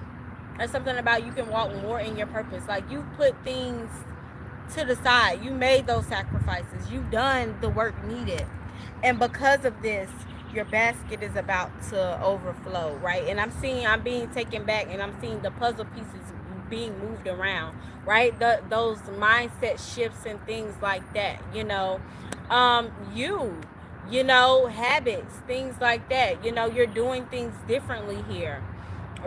there's something about you can walk more in your purpose. Like, you put things to the side. You made those sacrifices. You've done the work needed. And because of this, your basket is about to overflow, right? And I'm being taken back, and I'm seeing the puzzle pieces being moved around, right? Those mindset shifts and things like that, habits, things like that, you're doing things differently here,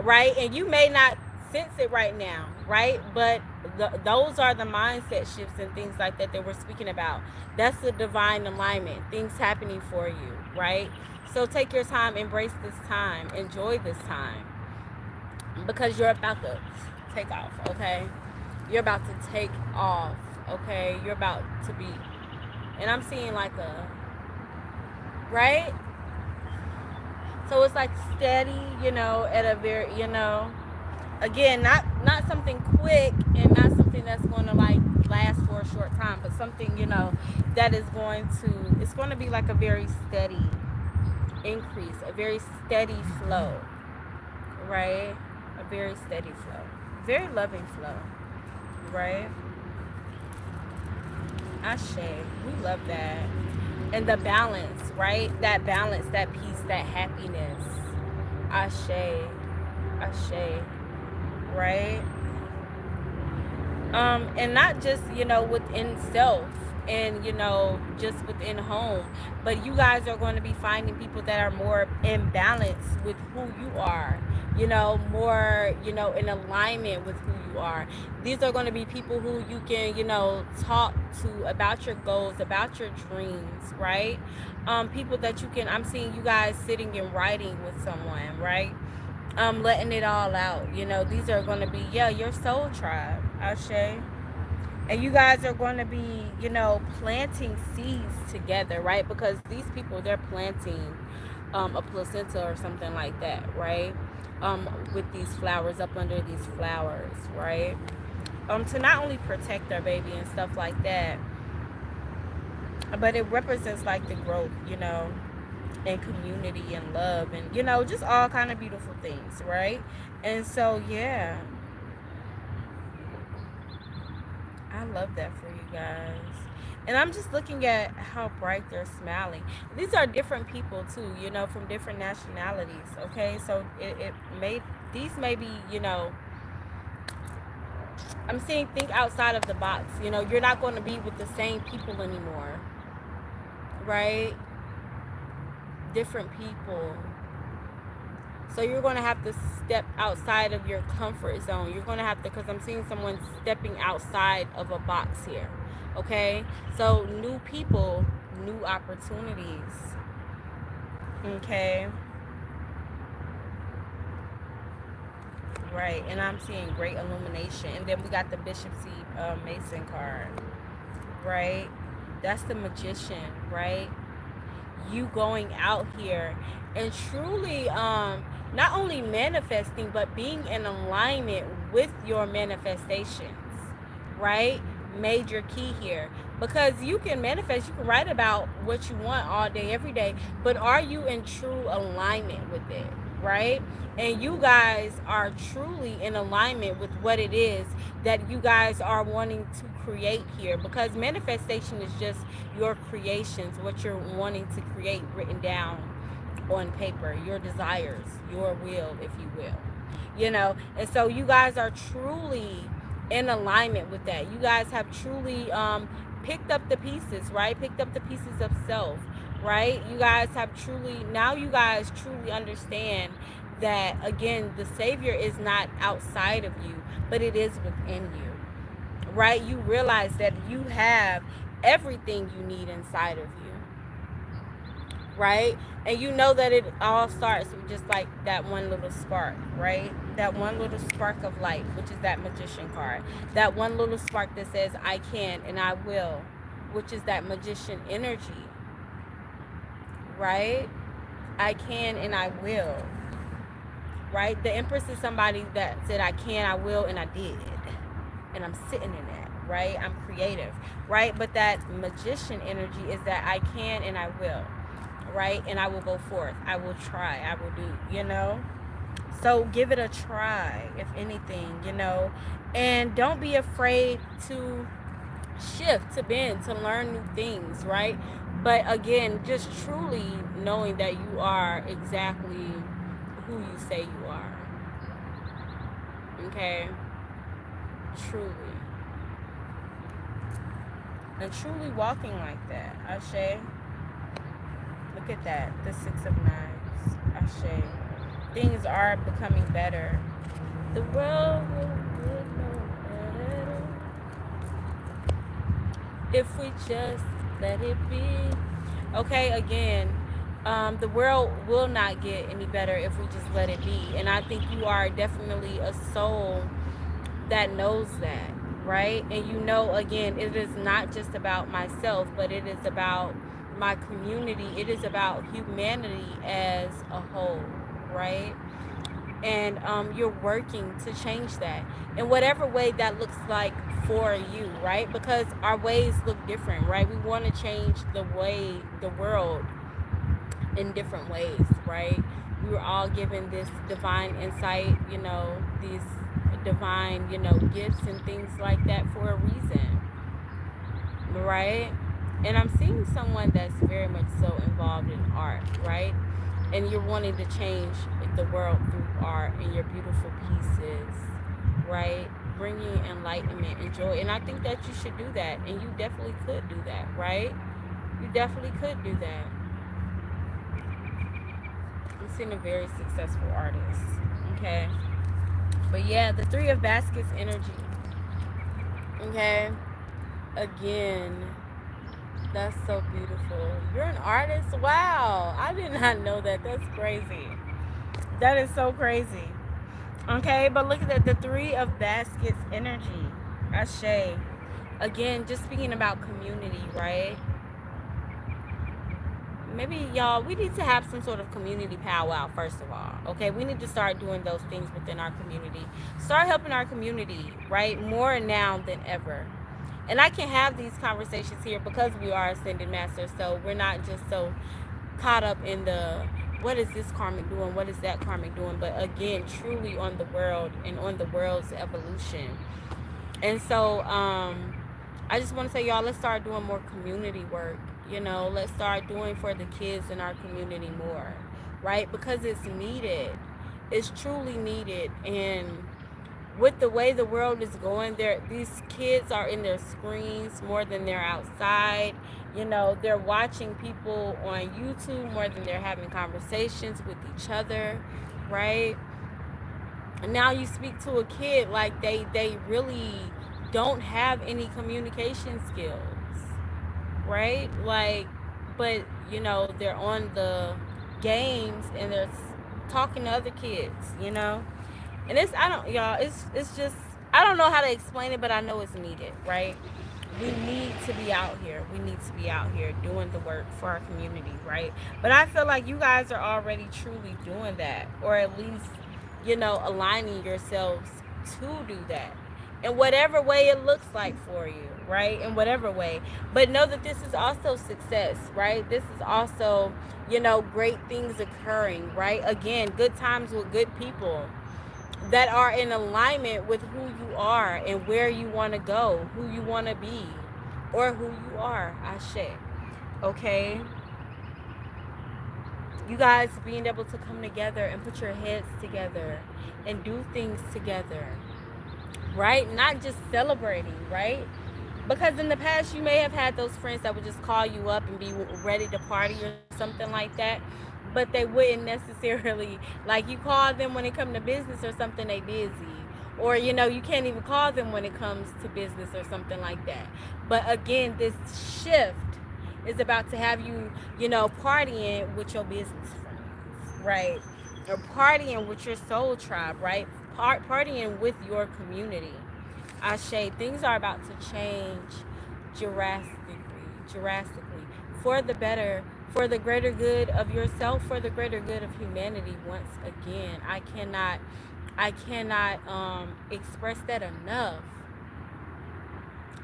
right? And you may not sense it right now, right? But those are the mindset shifts and things like that we're speaking about. That's the divine alignment, things happening for you, right? So take your time, embrace this time, enjoy this time, because you're about to take off, okay? You're about to take off, okay? You're about to be, and I'm seeing like right? So it's like steady, at a very, again, not something quick and not something that's going to like last for a short time, but something, that is it's going to be like a very steady increase, a very steady flow, right? A very steady flow, very loving flow, right? Ashe, we love that. And the balance, right? That balance, that peace, that happiness. Ashe, ashe, right? And not just, within self and, just within home, but you guys are going to be finding people that are more in balance with who you are, more, in alignment with who you are. These are going to be people who you can, talk to about your goals, about your dreams, right? People that you can, I'm seeing you guys sitting and writing with someone, right? Letting it all out. These are going to be, yeah, your soul tribe, Ashe. And you guys are going to be, planting seeds together, right? Because these people, they're planting a placenta or something like that, right? With these flowers, up under these flowers, right? To not only protect their baby and stuff like that, but it represents like the growth, and community and love and, just all kind of beautiful things, right? And so, yeah, I love that for you guys. And I'm just looking at how bright they're smiling. These are different people too, from different nationalities. Okay, so it may, these may be, I'm seeing, think outside of the box. You're not going to be with the same people anymore, right? Different people. So you're going to have to step outside of your comfort zone. You're going to have to, because I'm seeing someone stepping outside of a box here. Okay? So new people, new opportunities. Okay? Right. And I'm seeing great illumination. And then we got the Bishop C. Mason card. Right? That's the magician, right? You going out here and truly not only manifesting, but being in alignment with your manifestations, right? Major key here, because you can manifest, you can write about what you want all day every day, but are you in true alignment with it, right? And you guys are truly in alignment with what it is that you guys are wanting to create here, because manifestation is just your creations, what you're wanting to create written down on paper, your desires, your will, if you will, and so you guys are truly in alignment with that. You guys have truly picked up the pieces, right? Picked up the pieces of self, right? You guys have truly, now you guys truly understand that, again, the Savior is not outside of you, but it is within you, right? You realize that you have everything you need inside of you, right? And you know that it all starts with just like that one little spark, right? That one little spark of light, which is that magician card. That one little spark that says, I can and I will, which is that magician energy, right? I can and I will, right? The Empress is somebody that said, I can, I will, and I did. And I'm sitting in that, right? I'm creative, right? But that magician energy is that I can and I will, right? And I will go forth. I will try. I will do, So give it a try, if anything, And don't be afraid to shift, to bend, to learn new things, right? But again, just truly knowing that you are exactly who you say you are. Okay? Truly. And truly walking like that. Ashe. Look at that. The Six of Knives. Ashe. Things are becoming better. The world will know better if we just let it be. Okay, again, the world will not get any better if we just let it be. And I think you are definitely a soul that knows that, right? And again, it is not just about myself, but it is about my community. It is about humanity as a whole, right? And you're working to change that in whatever way that looks like for you, right? Because our ways look different, right? We want to change the world in different ways, right? We were all given this divine insight, these divine, gifts and things like that for a reason, right? And I'm seeing someone that's very much so involved in art, right? And you're wanting to change the world through art and your beautiful pieces, right? Bringing enlightenment and joy. And I think that you should do that. And you definitely could do that, right? You definitely could do that. I'm seeing a very successful artist. Okay. But yeah, the Three of Baskets energy. Okay. Again, that's so beautiful. You're an artist? Wow. I did not know that. That's crazy. That is so crazy. Okay, but look at that. The Three of Baskets energy. Ashe. Again, just speaking about community, right? Maybe y'all, we need to have some sort of community powwow first of all. Okay, we need to start doing those things within our community. Start helping our community, right? More now than ever. And I can have these conversations here because we are ascended masters, so we're not just so caught up in the what is this karmic doing, what is that karmic doing, but again, truly on the world and on the world's evolution. And so I just want to say, y'all, let's start doing more community work. Let's start doing for the kids in our community more, right? Because it's needed. It's truly needed. And with the way the world is going, there these kids are in their screens more than they're outside. They're watching people on YouTube more than they're having conversations with each other, right? And now you speak to a kid like they really don't have any communication skills, right? Like, but they're on the games and they're talking to other kids. And it's I don't y'all it's just I don't know how to explain it, but I know it's needed, right? We need to be out here. We need to be out here doing the work for our community, right? But I feel like you guys are already truly doing that, or at least aligning yourselves to do that in whatever way it looks like for you, right? In whatever way. But know that this is also success, right? This is also, great things occurring, right? Again, good times with good people that are in alignment with who you are and where you want to go, who you want to be, or who you are. Ashe. Okay? You guys being able to come together and put your heads together and do things together, right? Not just celebrating, right? Because in the past, you may have had those friends that would just call you up and be ready to party or something like that. But they wouldn't necessarily, like, you call them when it comes to business or something, they busy. Or, you can't even call them when it comes to business or something like that. But again, this shift is about to have you, partying with your business friends, right? Or partying with your soul tribe, right? Partying with your community. Ashe, things are about to change drastically, for the better, for the greater good of yourself, for the greater good of humanity. Once again, I cannot express that enough.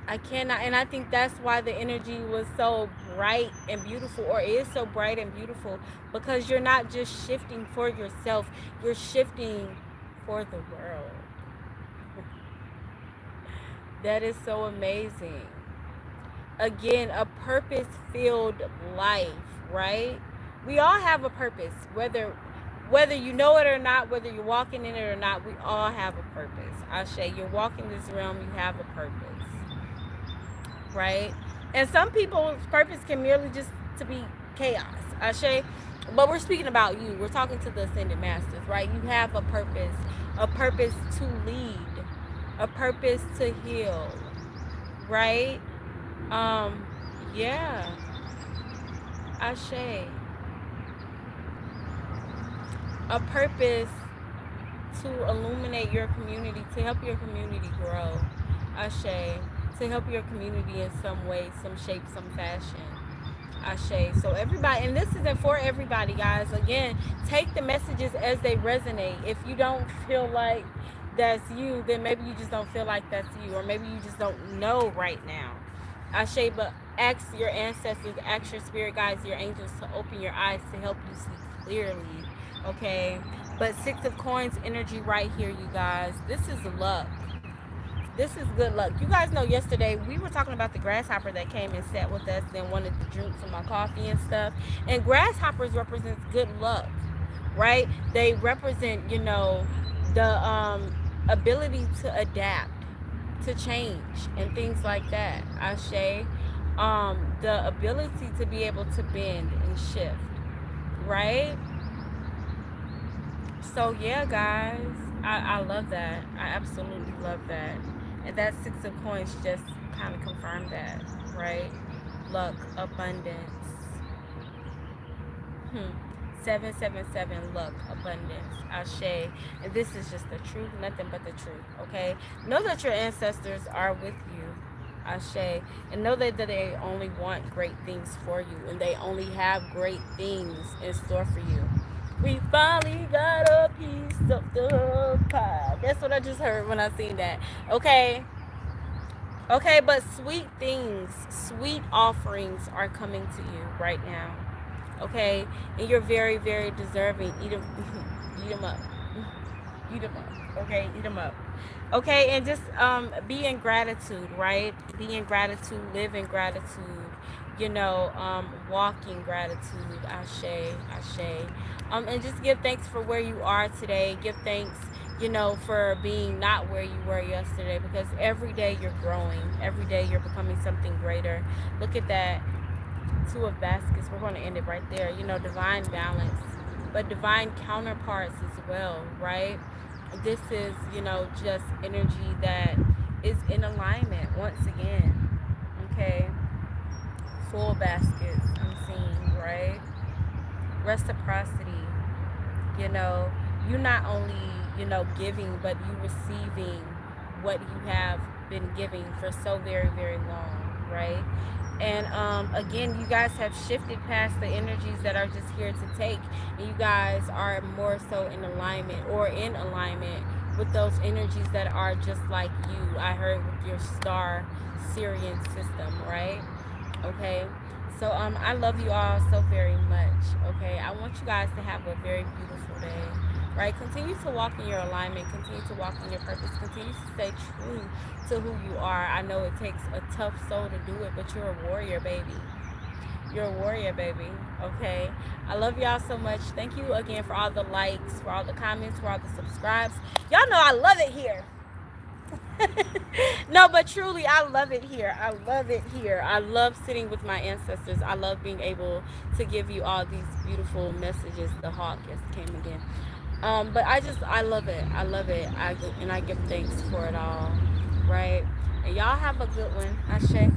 I cannot, and I think that's why the energy was so bright and beautiful, or is so bright and beautiful, because you're not just shifting for yourself, you're shifting for the world. That is so amazing. Again, a purpose filled life, right? We all have a purpose, whether you know it or not, whether you're walking in it or not, we all have a purpose. Ashe, you're walking this realm, you have a purpose, right? And some people's purpose can merely just to be chaos. Ashe. But we're speaking about you. We're talking to the ascended masters, right? You have a purpose to lead, a purpose to heal, right? Um, yeah, Ashe. A purpose to illuminate your community, to help your community grow. Ashe. To help your community in some way, some shape, some fashion. Ashe. So everybody, and this isn't for everybody, guys. Again, take the messages as they resonate. If you don't feel like that's you, then maybe you just don't feel like that's you, or maybe you just don't know right now. Ashe, but ask your ancestors, ask your spirit guides, your angels to open your eyes to help you see clearly. Okay? But Six of Coins energy right here, you guys. This is luck. This is good luck. You guys know yesterday we were talking about the grasshopper that came and sat with us and wanted to drink some of my coffee and stuff. And grasshoppers represents good luck, right? They represent, the ability to adapt, to change, and things like that. Ashe. The ability to be able to bend and shift, right? So yeah, guys, I love that. I absolutely love that. And that six of coins just kind of confirmed that, right? Luck, abundance. 777, luck, abundance, ashe. And this is just the truth, nothing but the truth, okay? Know that your ancestors are with you, ashe. And know that they only want great things for you, and they only have great things in store for you. We finally got a piece of the pie. That's what I just heard when I seen that. Okay. Okay, but sweet things, sweet offerings are coming to you right now. Okay, and you're very, very deserving. Eat them, eat them up, eat them up. Okay, eat them up. Okay, and just be in gratitude, right? Be in gratitude, live in gratitude. Walk in gratitude. Ashe, ashe. And just give thanks for where you are today. Give thanks, for being not where you were yesterday, because every day you're growing. Every day you're becoming something greater. Look at that. Two of baskets. We're going to end it right there. Divine balance, but divine counterparts as well, right? This is, just energy that is in alignment once again. Okay. Full baskets, I'm seeing, right? Reciprocity. You know, you not only, giving, but you receiving what you have been giving for so very, very long, right? And again, you guys have shifted past the energies that are just here to take, and you guys are more so in alignment, or in alignment with those energies that are just like you. I heard with your star Syrian system, right? Okay. So I love you all so very much. Okay. I want you guys to have a very beautiful day. Right? Continue to walk in your alignment, continue to walk in your purpose, continue to stay true to who you are. I know it takes a tough soul to do it, but you're a warrior, baby. You're a warrior, baby. Okay. I love y'all so much. Thank you again for all the likes, for all the comments, for all the subscribes. Y'all know I love it here. No, but truly, I love it here. I love it here. I love sitting with my ancestors. I love being able to give you all these beautiful messages. The hawk just came again. But I love it. I love it. And I give thanks for it all. Right? And y'all have a good one. Ashe.